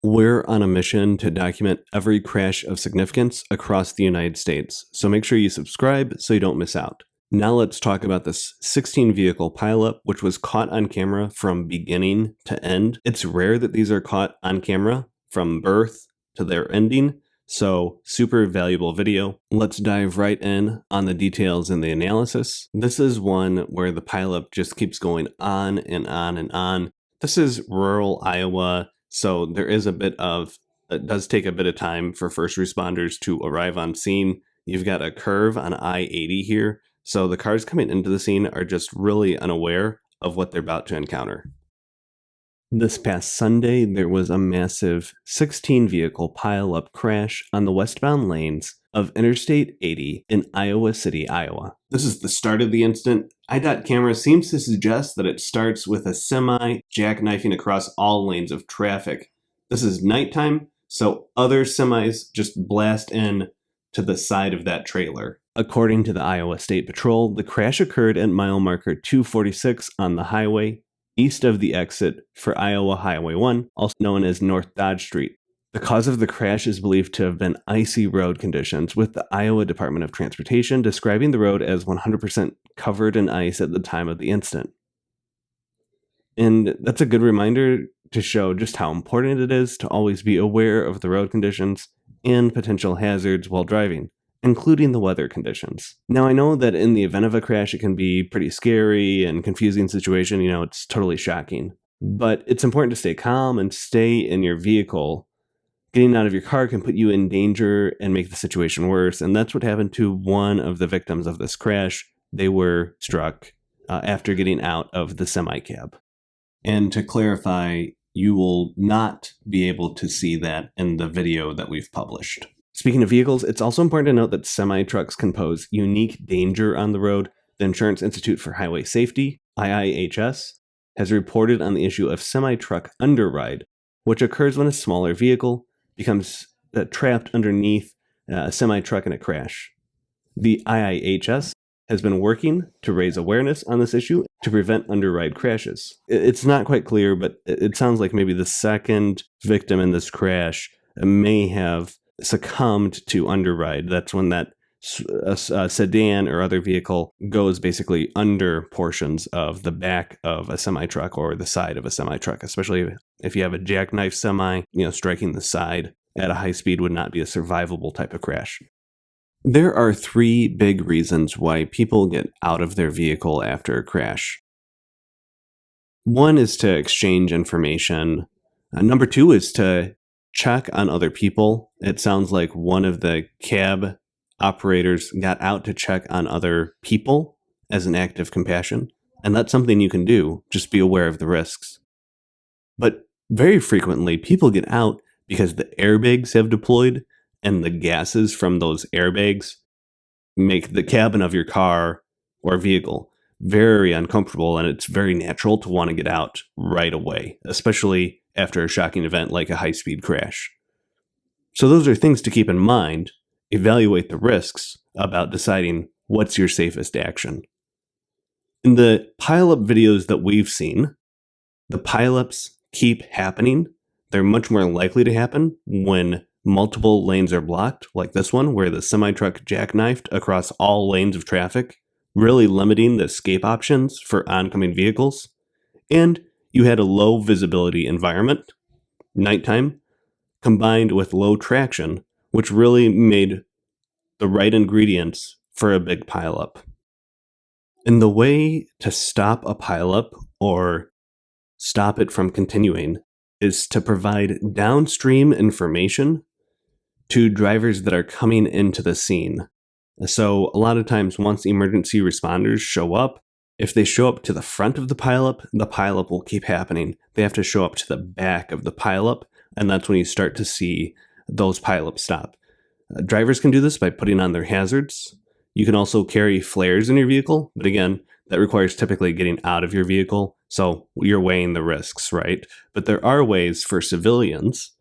We're on a mission to document every crash of significance across the United States, so make sure you subscribe so you don't miss out. Now let's talk about this 16 vehicle pileup, which was caught on camera from beginning to end. It's rare that these are caught on camera from birth to their ending, so super valuable video. Let's dive right in on the details and the analysis. This is one where the pileup just keeps going on and on and on. This is rural Iowa. So there is it does take a bit of time for first responders to arrive on scene. You've got a curve on I-80 here. So the cars coming into the scene are just really unaware of what they're about to encounter. This past Sunday, there was a massive 16 vehicle pileup crash on the westbound lanes of Interstate 80 in Iowa City, Iowa. This is the start of the incident. IDOT camera seems to suggest that it starts with a semi jackknifing across all lanes of traffic. This is nighttime, so other semis just blast in to the side of that trailer. According to the Iowa State Patrol, the crash occurred at mile marker 246 on the highway, east of the exit for Iowa Highway 1, also known as North Dodge Street. The cause of the crash is believed to have been icy road conditions, with the Iowa Department of Transportation describing the road as 100% covered in ice at the time of the incident. And that's a good reminder to show just how important it is to always be aware of the road conditions and potential hazards while driving, including the weather conditions. Now, I know that in the event of a crash, it can be pretty scary and confusing situation. It's totally shocking. But it's important to stay calm and stay in your vehicle. Getting out of your car can put you in danger and make the situation worse. And that's what happened to one of the victims of this crash. They were struck after getting out of the semi-cab. And to clarify, you will not be able to see that in the video that we've published. Speaking of vehicles, it's also important to note that semi-trucks can pose unique danger on the road. The Insurance Institute for Highway Safety, IIHS, has reported on the issue of semi-truck underride, which occurs when a smaller vehicle becomes trapped underneath a semi-truck in a crash. The IIHS has been working to raise awareness on this issue to prevent underride crashes. It's not quite clear, but it sounds like maybe the second victim in this crash may have succumbed to underride. That's when that sedan or other vehicle goes basically under portions of the back of a semi-truck or the side of a semi-truck, especially if you have a jackknife semi, striking the side at a high speed would not be a survivable type of crash. There are 3 big reasons why people get out of their vehicle after a crash. One is to exchange information. Number 2 is to check on other people. It sounds like one of the cab operators got out to check on other people as an act of compassion. And that's something you can do. Just be aware of the risks. But very frequently, people get out because the airbags have deployed, and the gases from those airbags make the cabin of your car or vehicle very uncomfortable, and it's very natural to want to get out right away, especially after a shocking event like a high-speed crash. So those are things to keep in mind. Evaluate the risks about deciding what's your safest action. In the pileup videos that we've seen, the pileups keep happening. They're much more likely to happen when multiple lanes are blocked, like this one, where the semi-truck jackknifed across all lanes of traffic, really limiting the escape options for oncoming vehicles. And you had a low visibility environment, nighttime, combined with low traction, which really made the right ingredients for a big pileup. And the way to stop a pileup or stop it from continuing is to provide downstream information to drivers that are coming into the scene. So a lot of times once emergency responders show up, if they show up to the front of the pileup will keep happening. They have to show up to the back of the pileup, and that's when you start to see those pileups stop. Drivers can do this by putting on their hazards. You can also carry flares in your vehicle, but again, that requires typically getting out of your vehicle, so you're weighing the risks, right? But there are ways for civilians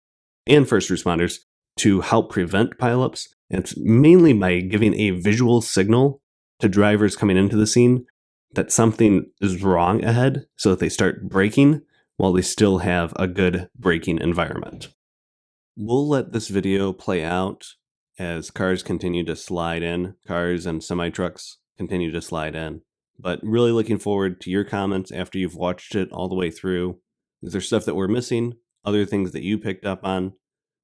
and first responders to help prevent pileups, and it's mainly by giving a visual signal to drivers coming into the scene that something is wrong ahead so that they start braking while they still have a good braking environment. We'll let this video play out as cars continue to slide in, cars and semi-trucks continue to slide in. But really looking forward to your comments after you've watched it all the way through. Is there stuff that we're missing? Other things that you picked up on?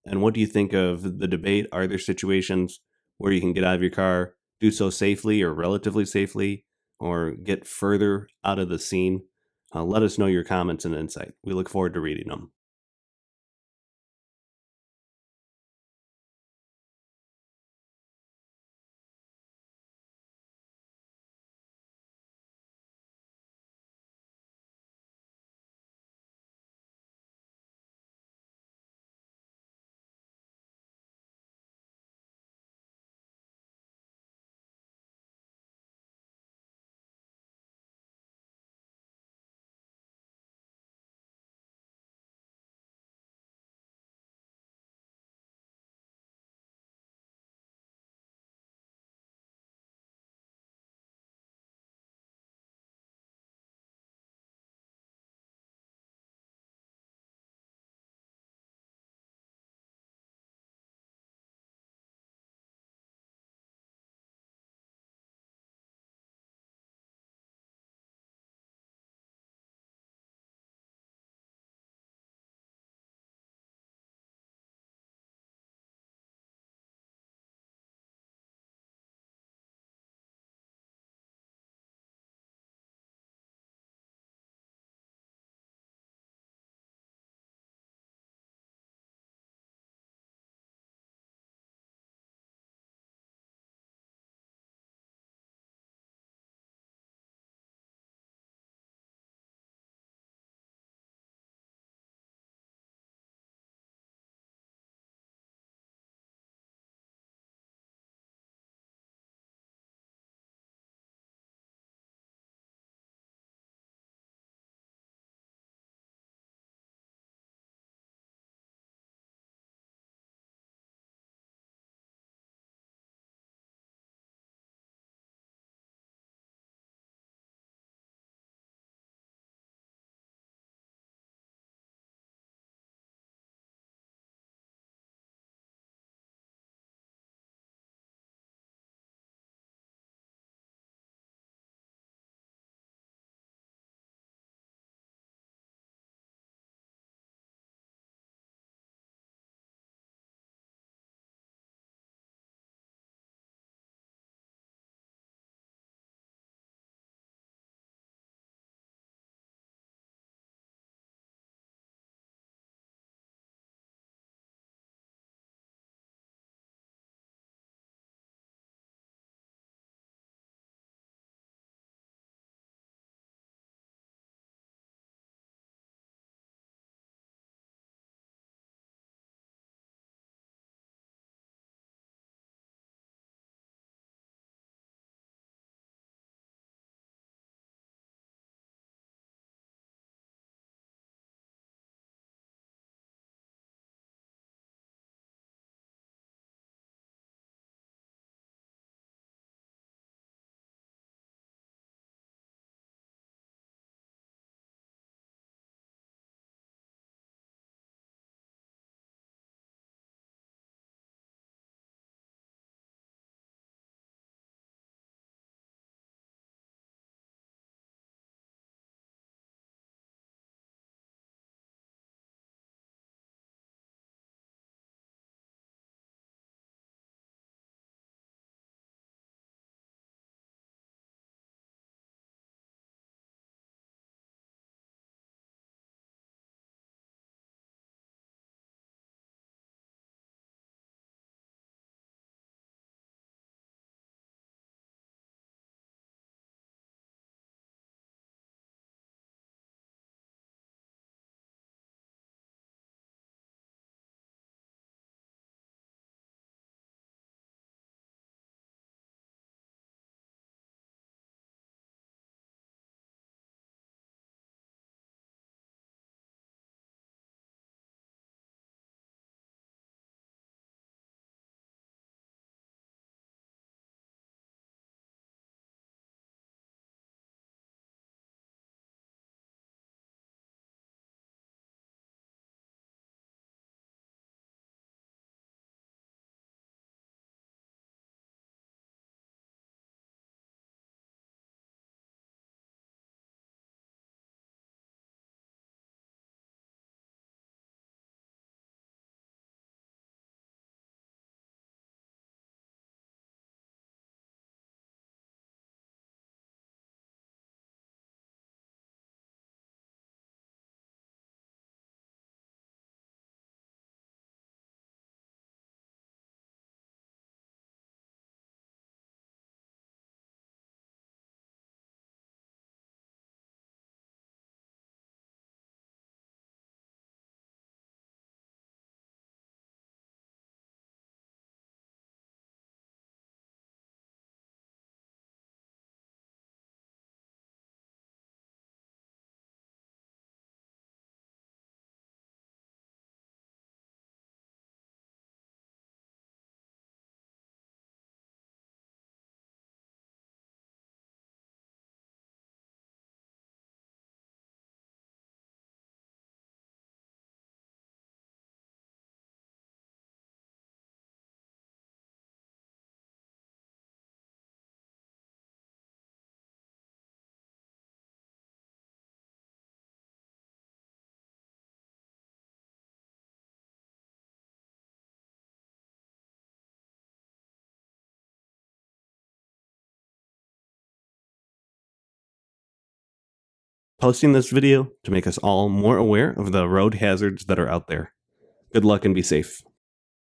And what do you think of the debate? Are there situations where you can get out of your car, do so safely or relatively safely, or get further out of the scene? Let us know your comments and insight. We look forward to reading them. posting this video to make us all more aware of the road hazards that are out there. Good luck and be safe.